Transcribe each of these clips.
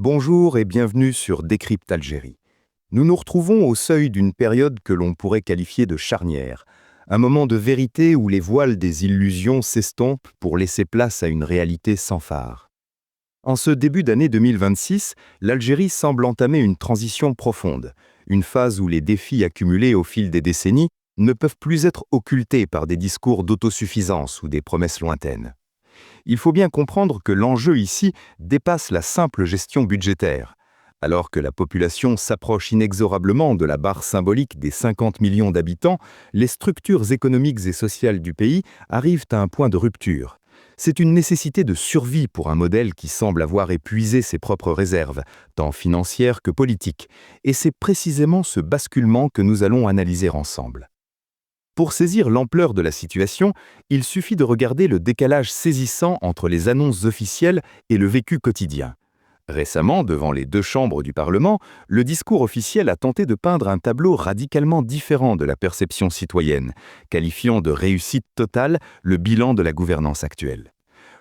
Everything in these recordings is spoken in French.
Bonjour et bienvenue sur Décrypte Algérie. Nous nous retrouvons au seuil d'une période que l'on pourrait qualifier de charnière, un moment de vérité où les voiles des illusions s'estompent pour laisser place à une réalité sans phare. En ce début d'année 2026, l'Algérie semble entamer une transition profonde, une phase où les défis accumulés au fil des décennies ne peuvent plus être occultés par des discours d'autosuffisance ou des promesses lointaines. Il faut bien comprendre que l'enjeu ici dépasse la simple gestion budgétaire. Alors que la population s'approche inexorablement de la barre symbolique des 50 millions d'habitants, les structures économiques et sociales du pays arrivent à un point de rupture. C'est une nécessité de survie pour un modèle qui semble avoir épuisé ses propres réserves, tant financières que politiques, et c'est précisément ce basculement que nous allons analyser ensemble. Pour saisir l'ampleur de la situation, il suffit de regarder le décalage saisissant entre les annonces officielles et le vécu quotidien. Récemment, devant les deux chambres du Parlement, le discours officiel a tenté de peindre un tableau radicalement différent de la perception citoyenne, qualifiant de réussite totale le bilan de la gouvernance actuelle.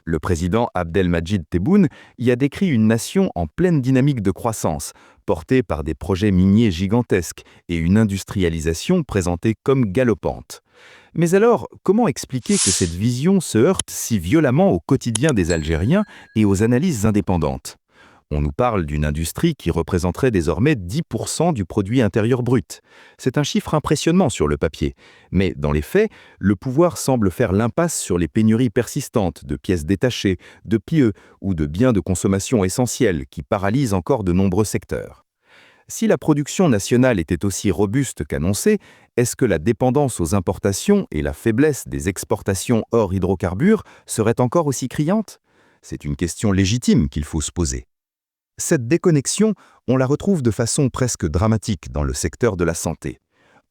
Le président Abdelmadjid Tebboune y a décrit une nation en pleine dynamique de croissance, portée par des projets miniers gigantesques et une industrialisation présentée comme galopante. Mais alors, comment expliquer que cette vision se heurte si violemment au quotidien des Algériens et aux analyses indépendantes ? On nous parle d'une industrie qui représenterait désormais 10% du produit intérieur brut. C'est un chiffre impressionnant sur le papier, mais dans les faits, le pouvoir semble faire l'impasse sur les pénuries persistantes de pièces détachées, de pieux ou de biens de consommation essentiels qui paralysent encore de nombreux secteurs. Si la production nationale était aussi robuste qu'annoncé, est-ce que la dépendance aux importations et la faiblesse des exportations hors hydrocarbures seraient encore aussi criantes ? C'est une question légitime qu'il faut se poser. Cette déconnexion, on la retrouve de façon presque dramatique dans le secteur de la santé.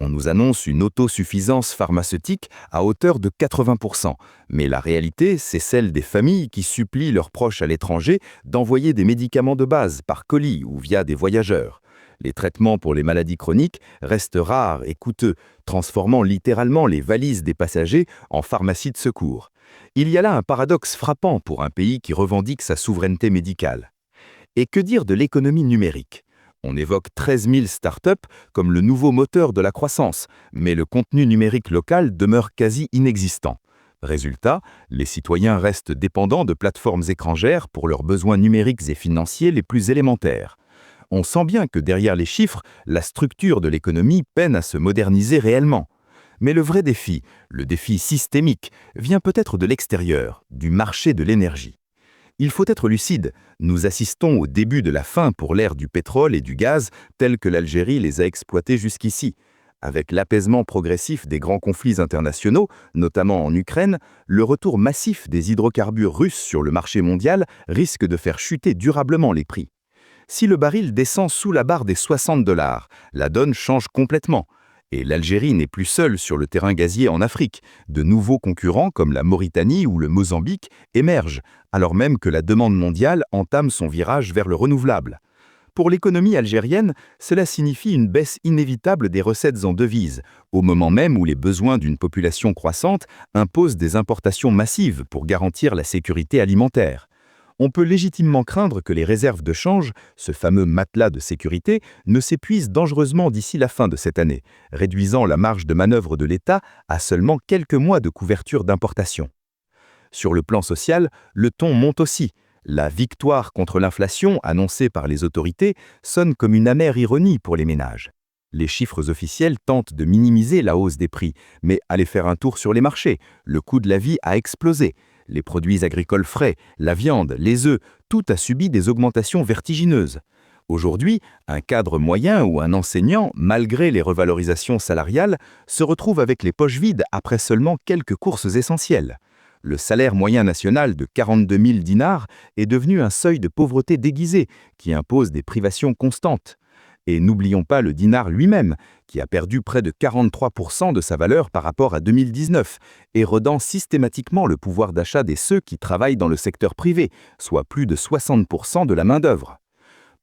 On nous annonce une autosuffisance pharmaceutique à hauteur de 80%, mais la réalité, c'est celle des familles qui supplient leurs proches à l'étranger d'envoyer des médicaments de base par colis ou via des voyageurs. Les traitements pour les maladies chroniques restent rares et coûteux, transformant littéralement les valises des passagers en pharmacies de secours. Il y a là un paradoxe frappant pour un pays qui revendique sa souveraineté médicale. Et que dire de l'économie numérique ? On évoque 13 000 startups comme le nouveau moteur de la croissance, mais le contenu numérique local demeure quasi inexistant. Résultat, les citoyens restent dépendants de plateformes étrangères pour leurs besoins numériques et financiers les plus élémentaires. On sent bien que derrière les chiffres, la structure de l'économie peine à se moderniser réellement. Mais le vrai défi, le défi systémique, vient peut-être de l'extérieur, du marché de l'énergie. Il faut être lucide, nous assistons au début de la fin pour l'ère du pétrole et du gaz tels que l'Algérie les a exploités jusqu'ici. Avec l'apaisement progressif des grands conflits internationaux, notamment en Ukraine, le retour massif des hydrocarbures russes sur le marché mondial risque de faire chuter durablement les prix. Si le baril descend sous la barre des $60, la donne change complètement. Et l'Algérie n'est plus seule sur le terrain gazier en Afrique. De nouveaux concurrents comme la Mauritanie ou le Mozambique émergent, alors même que la demande mondiale entame son virage vers le renouvelable. Pour l'économie algérienne, cela signifie une baisse inévitable des recettes en devises, au moment même où les besoins d'une population croissante imposent des importations massives pour garantir la sécurité alimentaire. On peut légitimement craindre que les réserves de change, ce fameux matelas de sécurité, ne s'épuisent dangereusement d'ici la fin de cette année, réduisant la marge de manœuvre de l'État à seulement quelques mois de couverture d'importation. Sur le plan social, le ton monte aussi. La victoire contre l'inflation annoncée par les autorités sonne comme une amère ironie pour les ménages. Les chiffres officiels tentent de minimiser la hausse des prix, mais allez faire un tour sur les marchés, le coût de la vie a explosé. Les produits agricoles frais, la viande, les œufs, tout a subi des augmentations vertigineuses. Aujourd'hui, un cadre moyen ou un enseignant, malgré les revalorisations salariales, se retrouve avec les poches vides après seulement quelques courses essentielles. Le salaire moyen national de 42 000 dinars est devenu un seuil de pauvreté déguisé qui impose des privations constantes. Et n'oublions pas le dinar lui-même, qui a perdu près de 43% de sa valeur par rapport à 2019, érodant systématiquement le pouvoir d'achat des ceux qui travaillent dans le secteur privé, soit plus de 60% de la main-d'œuvre.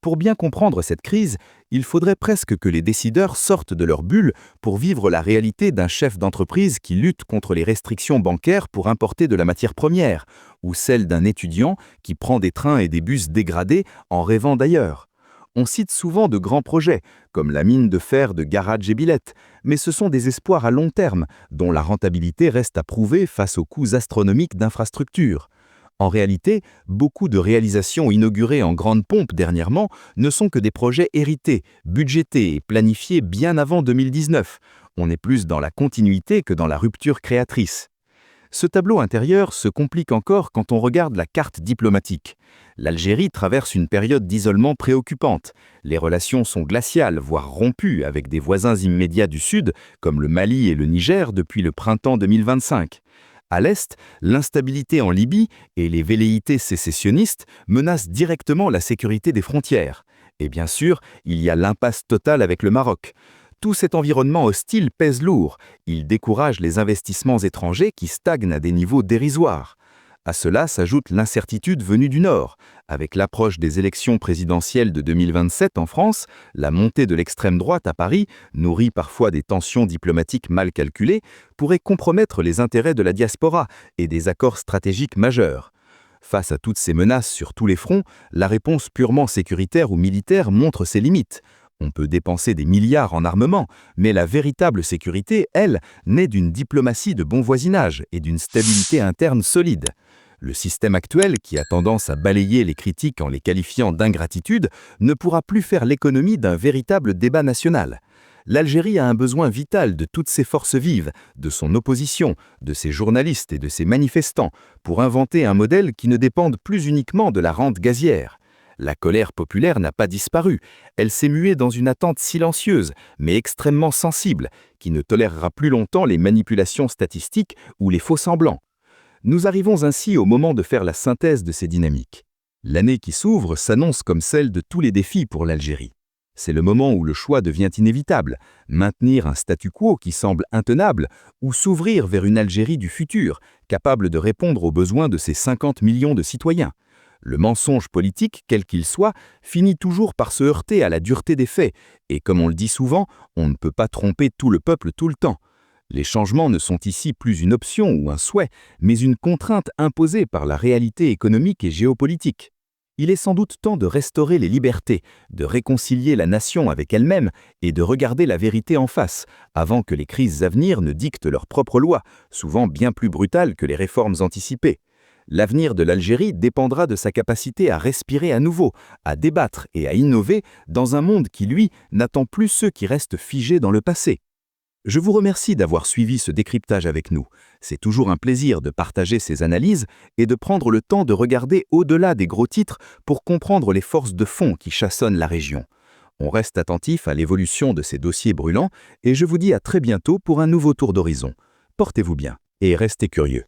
Pour bien comprendre cette crise, il faudrait presque que les décideurs sortent de leur bulle pour vivre la réalité d'un chef d'entreprise qui lutte contre les restrictions bancaires pour importer de la matière première, ou celle d'un étudiant qui prend des trains et des bus dégradés en rêvant d'ailleurs. On cite souvent de grands projets, comme la mine de fer de Garage-et-Billette, mais ce sont des espoirs à long terme, dont la rentabilité reste à prouver face aux coûts astronomiques d'infrastructures. En réalité, beaucoup de réalisations inaugurées en grande pompe dernièrement ne sont que des projets hérités, budgétés et planifiés bien avant 2019. On est plus dans la continuité que dans la rupture créatrice. Ce tableau intérieur se complique encore quand on regarde la carte diplomatique. L'Algérie traverse une période d'isolement préoccupante. Les relations sont glaciales, voire rompues, avec des voisins immédiats du Sud, comme le Mali et le Niger depuis le printemps 2025. À l'Est, l'instabilité en Libye et les velléités sécessionnistes menacent directement la sécurité des frontières. Et bien sûr, il y a l'impasse totale avec le Maroc. Tout cet environnement hostile pèse lourd. Il décourage les investissements étrangers qui stagnent à des niveaux dérisoires. À cela s'ajoute l'incertitude venue du Nord. Avec l'approche des élections présidentielles de 2027 en France, la montée de l'extrême droite à Paris, nourrie parfois des tensions diplomatiques mal calculées, pourrait compromettre les intérêts de la diaspora et des accords stratégiques majeurs. Face à toutes ces menaces sur tous les fronts, la réponse purement sécuritaire ou militaire montre ses limites. On peut dépenser des milliards en armement, mais la véritable sécurité, elle, naît d'une diplomatie de bon voisinage et d'une stabilité interne solide. Le système actuel, qui a tendance à balayer les critiques en les qualifiant d'ingratitude, ne pourra plus faire l'économie d'un véritable débat national. L'Algérie a un besoin vital de toutes ses forces vives, de son opposition, de ses journalistes et de ses manifestants, pour inventer un modèle qui ne dépende plus uniquement de la rente gazière. La colère populaire n'a pas disparu, elle s'est muée dans une attente silencieuse, mais extrêmement sensible, qui ne tolérera plus longtemps les manipulations statistiques ou les faux-semblants. Nous arrivons ainsi au moment de faire la synthèse de ces dynamiques. L'année qui s'ouvre s'annonce comme celle de tous les défis pour l'Algérie. C'est le moment où le choix devient inévitable, maintenir un statu quo qui semble intenable ou s'ouvrir vers une Algérie du futur, capable de répondre aux besoins de ses 50 millions de citoyens. Le mensonge politique, quel qu'il soit, finit toujours par se heurter à la dureté des faits, et comme on le dit souvent, on ne peut pas tromper tout le peuple tout le temps. Les changements ne sont ici plus une option ou un souhait, mais une contrainte imposée par la réalité économique et géopolitique. Il est sans doute temps de restaurer les libertés, de réconcilier la nation avec elle-même et de regarder la vérité en face, avant que les crises à venir ne dictent leurs propres lois, souvent bien plus brutales que les réformes anticipées. L'avenir de l'Algérie dépendra de sa capacité à respirer à nouveau, à débattre et à innover dans un monde qui, lui, n'attend plus ceux qui restent figés dans le passé. Je vous remercie d'avoir suivi ce décryptage avec nous. C'est toujours un plaisir de partager ces analyses et de prendre le temps de regarder au-delà des gros titres pour comprendre les forces de fond qui chassonnent la région. On reste attentif à l'évolution de ces dossiers brûlants et je vous dis à très bientôt pour un nouveau tour d'horizon. Portez-vous bien et restez curieux.